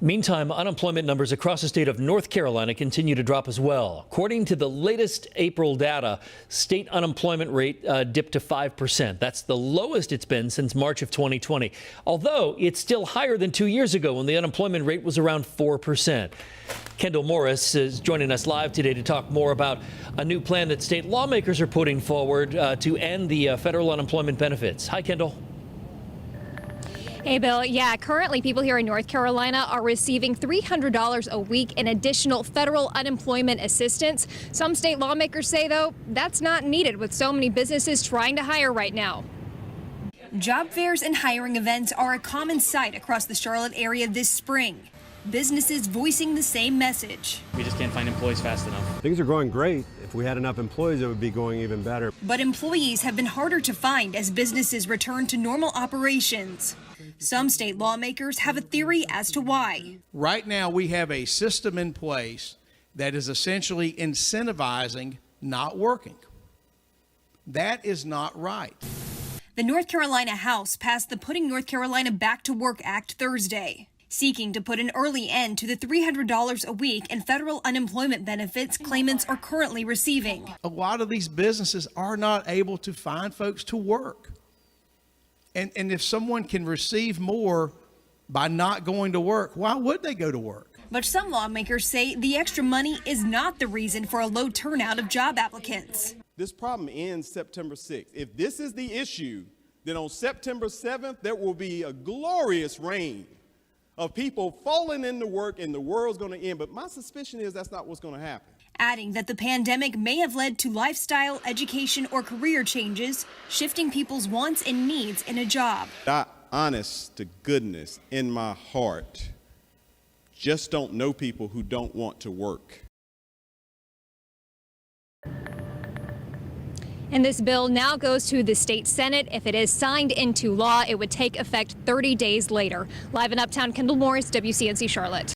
Meantime, unemployment numbers across the state of North Carolina continue to drop as well. According to the latest April data, state unemployment rate dipped to 5%. That's the lowest it's been since March of 2020, although it's still higher than 2 years ago when the unemployment rate was around 4%. Kendall Morris is joining us live today to talk more about a new plan that state lawmakers are putting forward to end the federal unemployment benefits. Hi, Kendall. Hey, Bill. Yeah, currently people here in North Carolina are receiving $300 a week in additional federal unemployment assistance. Some state lawmakers say, though, that's not needed with so many businesses trying to hire right now. Job fairs and hiring events are a common sight across the Charlotte area this spring. Businesses voicing the same message. We just can't find employees fast enough. Things are going great. If we had enough employees, it would be going even better. But employees have been harder to find as businesses return to normal operations. Some state lawmakers have a theory as to why. Right now, we have a system in place that is essentially incentivizing not working. That is not right. The North Carolina House passed the Putting North Carolina Back to Work Act Thursday, seeking to put an early end to the $300 a week in federal unemployment benefits claimants are currently receiving. A lot of these businesses are not able to find folks to work. And if someone can receive more by not going to work, why would they go to work? But some lawmakers say the extra money is not the reason for a low turnout of job applicants. This problem ends September 6th. If this is the issue, then on September 7th, there will be a glorious rain of people falling into work and the world's going to end. But my suspicion is that's not what's going to happen. Adding that the pandemic may have led to lifestyle, education, or career changes, shifting people's wants and needs in a job. I, honest to goodness, in my heart, just don't know people who don't want to work. And this bill now goes to the state Senate. If it is signed into law, it would take effect 30 days later. Live in Uptown, Kendall Morris, WCNC Charlotte.